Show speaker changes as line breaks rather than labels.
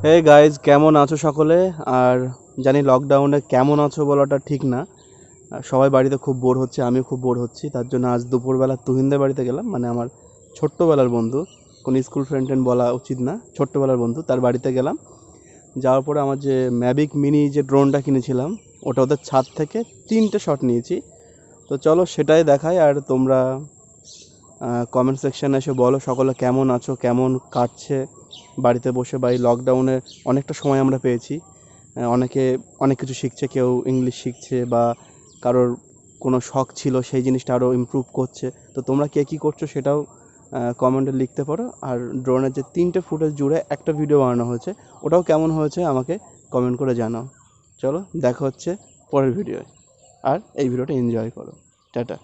Hey guys, কেমন আছো সকলে? আর জানি লকডাউনে কেমন আছো বলাটা ঠিক না। সবাই বাড়িতে খুব বোর হচ্ছে, আমিও খুব বোর হচ্ছি। তার জন্য আজ দুপুরবেলা তুহিনদের বাড়িতে গেলাম, মানে আমার ছোট্টবেলার বন্ধু। কোনো স্কুল ফ্রেন্ড ট্রেন্ড বলা উচিত না, ছোট্টবেলার বন্ধু, তার বাড়িতে গেলাম। যাওয়ার পরে আমার যে ম্যাভিক মিনি যে ড্রোনটা কিনেছিলাম, ওটা ওদের ছাদ থেকে 3টে শট নিয়েছি। তো চলো সেটাই দেখাই। আর তোমরা কমেন্ট সেকশানে এসে বলো সকলে কেমন আছো, কেমন কাটছে বাড়িতে বসে। বা এই লকডাউনে অনেকটা সময় আমরা পেয়েছি। অনেকে অনেক কিছু শিখছে, কেউ ইংলিশ শিখছে, বা কারোর কোনো শখ ছিল সেই জিনিসটা আরও ইমপ্রুভ করছে। তো তোমরা কে কী করছো সেটাও কমেন্টে লিখতে পারো। আর ড্রোনের যে 3টে ফুটেজ জুড়ে একটা ভিডিও বানানো হয়েছে, ওটাও কেমন হয়েছে আমাকে কমেন্ট করে জানাও। চলো দেখা হচ্ছে পরের ভিডিওয়। আর এই ভিডিওটা এনজয় করো। টাটা।